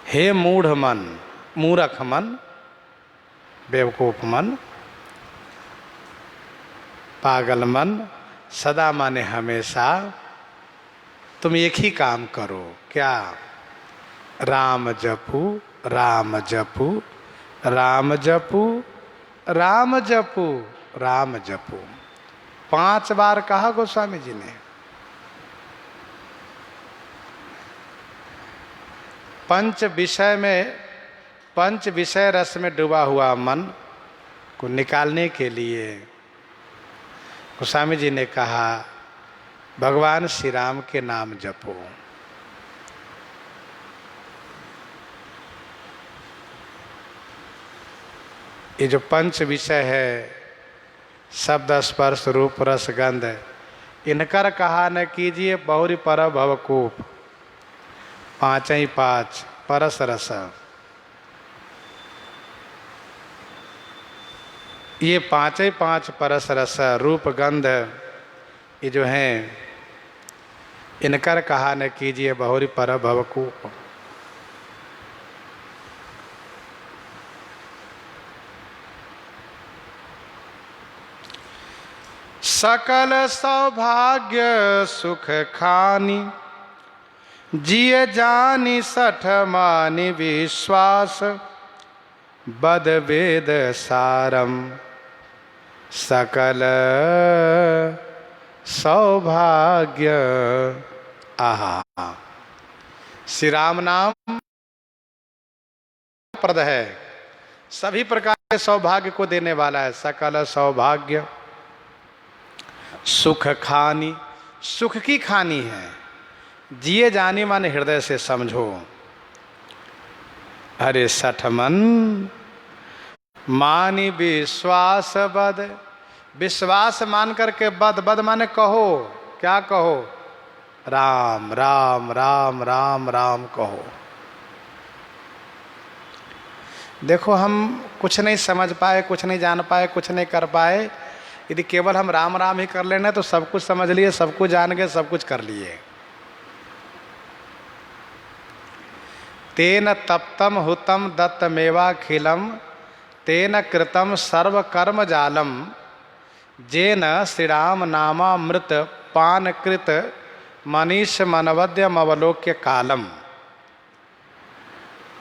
हे मूढ़ मन, मूरख मन, बेवकूफ मन, पागल मन, सदा माने हमेशा तुम एक ही काम करो, क्या? राम जपू, राम जपू, राम जपू, राम जपू, राम जपू। 5 बार कहा गोस्वामी जी ने। पंच विषय रस में डूबा हुआ मन को निकालने के लिए गोस्वामी जी ने कहा भगवान श्री राम के नाम जपो। ये जो पंच विषय है, शब्द स्पर्श रूप रस गंध, इनकर कहा न कीजिए बहुरी पर भवकूप। 5 ही 5 परस रस, ये 5 ही 5 परस रस रूप गंध, ये जो हैं इनकर कहा न कीजिए बहुरी पर भवकूप। सकल सौभाग्य सुख खानी, जिय जानी 60 मानि विश्वास। बद वेद सारम सकल सौभाग्य। आहा, श्री राम नाम प्रद है, सभी प्रकार के सौभाग्य को देने वाला है। सकल सौभाग्य सुख खानी, सुख की खानी है। जिए जानी माने हृदय से समझो। अरे 60 मन मानी विश्वास बद, विश्वास मान करके बद, बद माने कहो, क्या कहो? राम राम राम राम राम कहो। देखो हम कुछ नहीं समझ पाए, कुछ नहीं जान पाए, कुछ नहीं कर पाए, यदि केवल हम राम राम ही कर लेना तो सब कुछ समझ लिए, सब कुछ जान गए, सब कुछ कर लिए। तेन तप्तम हुतम दत्तमेवा खिलम, तेन कृतम सर्व कर्म जालम। जेन श्री राम नामामृत पान कृत, मनीष मनवद्यम अवलोक्य कालम।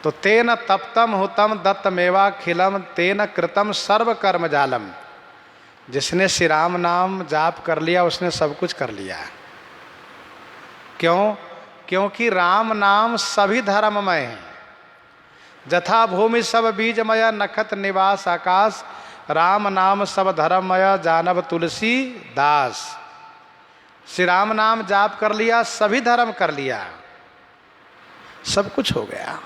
तो तेन तप्तम हुतम दत्तमेवा खिलम, तेन कृतम सर्व कर्म जालम। जिसने श्री राम नाम जाप कर लिया उसने सब कुछ कर लिया। क्यों? क्योंकि राम नाम सभी धर्ममय है। जथा भूमि सब बीजमय, नखत निवास आकाश। राम नाम सब धर्ममय, जानब तुलसी दास। श्री राम नाम जाप कर लिया, सभी धर्म कर लिया, सब कुछ हो गया।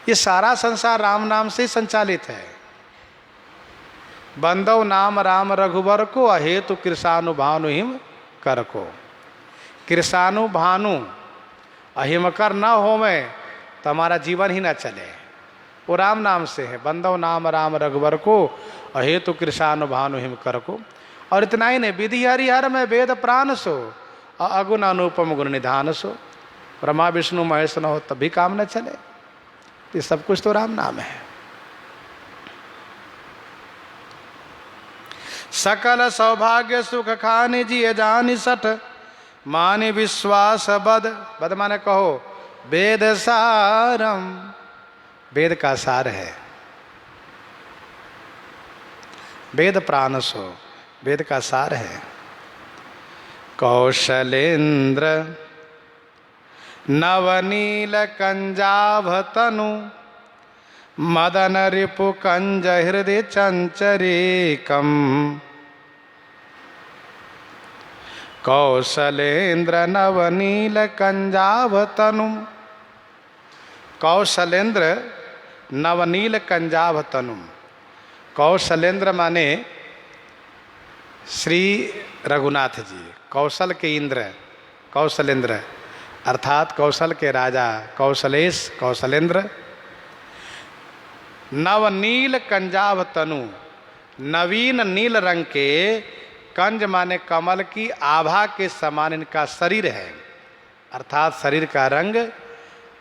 ये सारा संसार राम नाम से ही संचालित है। बंदव नाम राम रघुवर को, अहेतु कृषानुभानु हिम कर को। कृषानुभानु अहिमकर न हो में तो हमारा जीवन ही न चले, वो राम नाम से है। बंदव नाम राम रघुवर को, अहेतु कृषानुभानु हिम कर को। और इतना ही नहीं, विधि हरिहर में वेद प्राण सो, अगुण अनुपम गुण निधान सो। ब्रह्मा विष्णु महेश न हो तब भी काम न चले। ये सब कुछ तो राम नाम है। सकल सौभाग्य सुख खानी, जिए जानी 60 मानि विश्वास बद। बद माने कहो वेद सारम, वेद का सार है। वेद प्राण सो, वेद का सार है। कौशलेंद्र नवनील कंजाभ तनु, मदन रिपु कंज हृदय चंचरीकम। कौशलेंद्र नवनील कंजाभ तनु, कौशलेंद्र नवनील कंजाभ तनु। कौशलेंद्र माने श्री रघुनाथ जी, कौशल के इंद्र कौशलेंद्र, अर्थात कौशल के राजा कौशलेश कौशलेंद्र। नवनील कंजाभ तनु, नवीन नील रंग के, कंज माने कमल की आभा के समान इनका शरीर है। अर्थात शरीर का रंग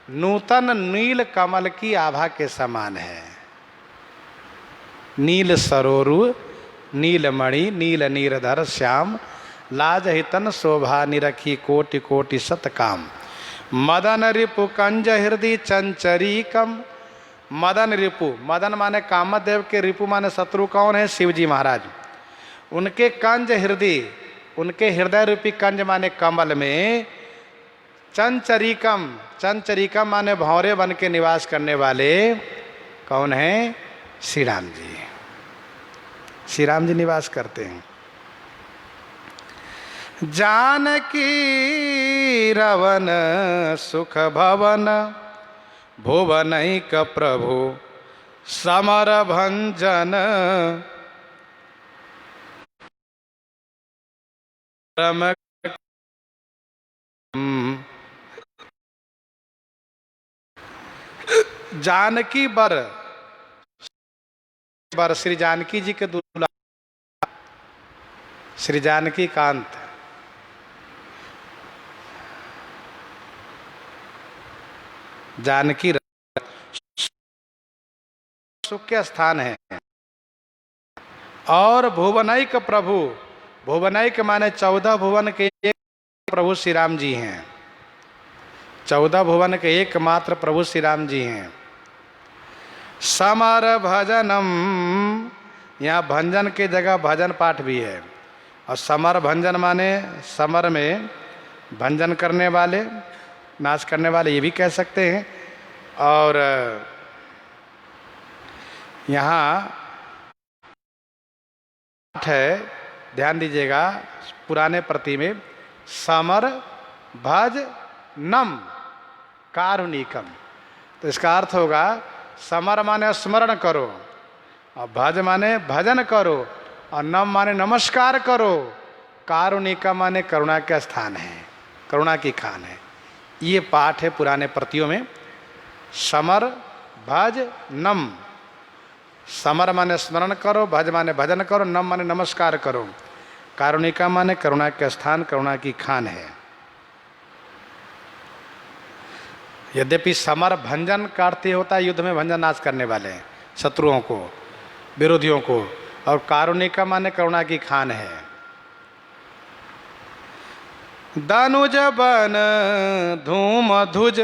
नूतन नील कमल की आभा के समान है। नील सरोरु नीलमणि नील नीरधर श्याम, लाज हितन शोभा निरखी कोटि कोटि सतकाम। मदन रिपु कंज हृदय चंचरीकम। मदन रिपु, मदन माने कामदेव के, रिपु माने शत्रु कौन है? शिव जी महाराज। उनके कंज हृदय, उनके हृदय रूपी कंज माने कमल में, चंचरीकम, चंचरीकम माने भौरे बन के निवास करने वाले कौन है? श्री राम जी। श्री राम जी निवास करते हैं। जानकी रवन सुख भवन, भुवनैक प्रभु समर भंजन। जानकी बर, बर श्री जानकी जी के दूल्हा श्री जानकी कांत। जानकी सुख के स्थान है। और भुवनैक प्रभु, भुवनैक माने 14 भुवन के एक प्रभु श्री राम जी हैं। 14 भुवन के एकमात्र प्रभु श्री राम जी हैं। समर भजनम, यहाँ भंजन की जगह भजन पाठ भी है। और समर भंजन माने समर में भंजन करने वाले, नाच करने वाले, ये भी कह सकते हैं। और यहाँ है, ध्यान दीजिएगा, पुराने प्रति में समर भज नम कारुणिकम। तो इसका अर्थ होगा समर माने स्मरण करो, और भज माने भजन करो, और नम माने नमस्कार करो, कारुणिका माने करुणा का स्थान है, करुणा की खान है। ये पाठ है पुराने प्रतियों में। समर भज नम, समर माने स्मरण करो, भज माने भजन करो, नम माने नमस्कार करो, कारुणिका माने करुणा के स्थान, करुणा की खान है। यद्यपि समर भंजन का अर्थ होता है युद्ध में भंजन नाश करने वाले शत्रुओं को, विरोधियों को, और कारुणिका माने करुणा की खान है। दनुज बन धूम धुज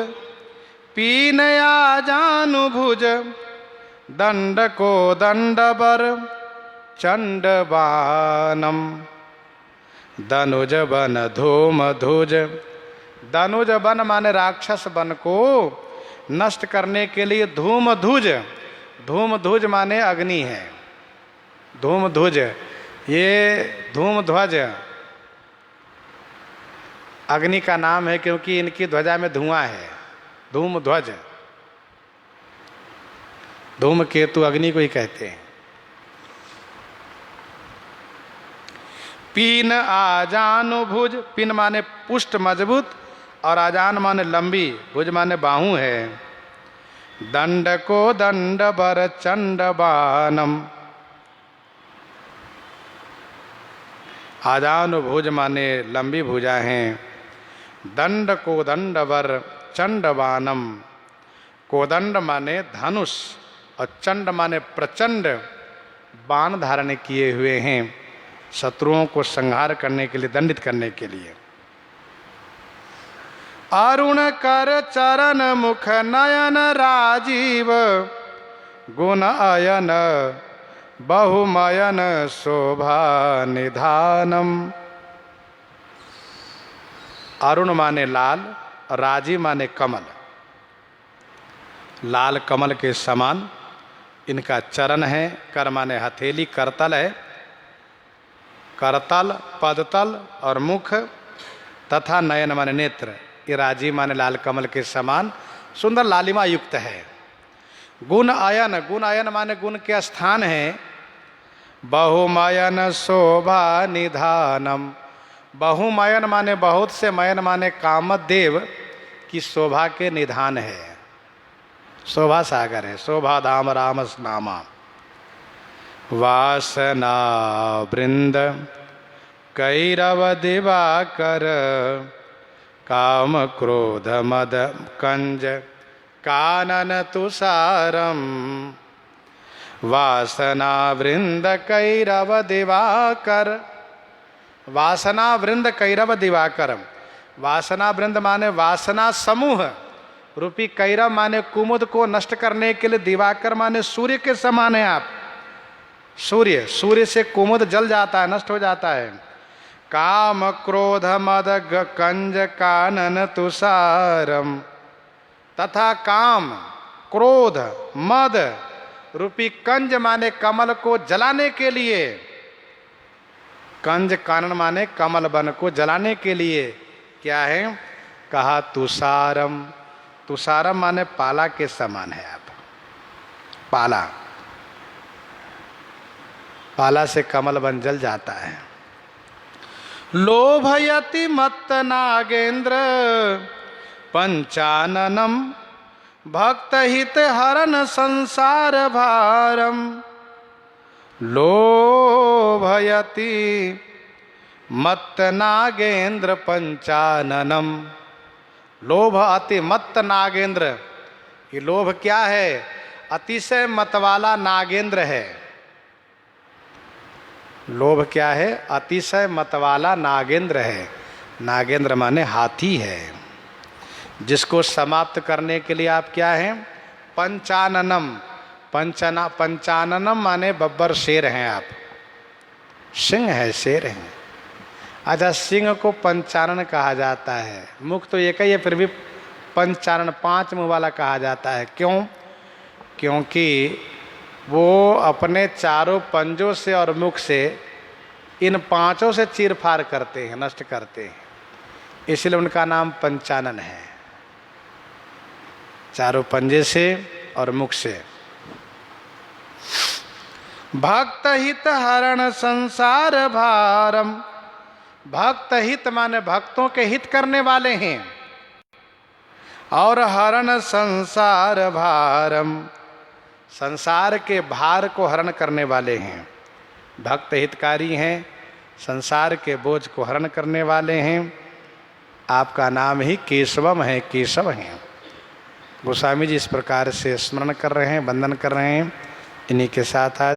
पीनया जानुभुज, दंड को दंड बर चंड बानम। दनुज बन धूम धुज, दनुज बन माने राक्षस बन को नष्ट करने के लिए धूम धुज, धूम धुज माने अग्नि है, धूम ध्वज, ये धूम ध्वज अग्नि का नाम है, क्योंकि इनकी ध्वजा में धुआं है। धूम ध्वज, धूम केतु अग्नि को ही कहते हैं। पीन आजानु भुज, पिन माने पुष्ट मजबूत, और आजान माने लंबी, भुज माने बाहु है। दंड को दंड बर चंड बानम, आजानु भुज माने लंबी भुजा हैं। दंड को दंड बर चंड बानम, कोदंड माने धनुष, और चंड माने प्रचंड बाण धारण किए हुए हैं, शत्रुओं को संहार करने के लिए, दंडित करने के लिए। अरुण कर चरण मुख नयन राजीव, गुण अयन बहुमयन शोभा निधानम। अरुण माने लाल, राजीव माने कमल, लाल कमल के समान इनका चरण है। कर माने हथेली, करतल है, करतल, पदतल और मुख, तथा नयन माने नेत्र। ये राजीव माने लाल कमल के समान सुंदर लालिमा युक्त है। गुण आयन, गुण आयन माने गुण के स्थान है। बहुमयन शोभा निधानम, बहुमयन माने बहुत से, मयन माने कामदेव की शोभा के निधान है, शोभा सागर है। शोभा धाम राम नामा, वासना वृंद कैरव दिवाकर, काम क्रोध मद कंज कानन तुषारम वासना वृंद कैरव दिवाकर। वासना वृंद कैरव दिवाकर। वासना वृंद माने वासना समूह रूपी, कैरव माने कुमुद को नष्ट करने के लिए, दिवाकर माने सूर्य के समान है आप। सूर्य से कुमुद जल जाता है, नष्ट हो जाता है। काम क्रोध मद कंज कानन तुषारम, तथा काम क्रोध मद रूपी कंज माने कमल को जलाने के लिए, कंज कानन माने कमल वन को जलाने के लिए क्या है, कहा तुषारम। तुषारम माने पाला के समान है आप। पाला, पाला से कमल वन जल जाता है। लोभयति मत्त नागेंद्र पंचाननम भक्त हित हरन संसार भारम। लोभयति मत्त नागेंद्र पंचाननम। लोभ अति मत्त नागेंद्र, ये लोभ क्या है, अतिशय मतवाला नागेंद्र है। लोभ क्या है, अतिशय मतवाला नागेंद्र है। नागेंद्र माने हाथी है, जिसको समाप्त करने के लिए आप क्या हैं, पंचाननम। पंचाननम माने बब्बर शेर हैं आप, सिंह है, शेर हैं। अच्छा, सिंह को पंचानन कहा जाता है। मुख तो एक ही है, फिर भी पंचानन, 5 मुंह वाला कहा जाता है। क्यों? क्योंकि वो अपने चारों पंजों से और मुख से इन 5 से चीरफाड़ करते हैं, नष्ट करते हैं, इसलिए उनका नाम पंचानन है। चारों पंजे से और मुख से। भक्त हित हरण संसार भारम। भक्त हित माने भक्तों के हित करने वाले हैं, और हरण संसार भारम, संसार के भार को हरण करने वाले हैं। भक्त हितकारी हैं, संसार के बोझ को हरण करने वाले हैं। आपका नाम ही केशवम है, केशव हैं। गोस्वामी जी इस प्रकार से स्मरण कर रहे हैं, वंदन कर रहे हैं। इन्हीं के साथ आज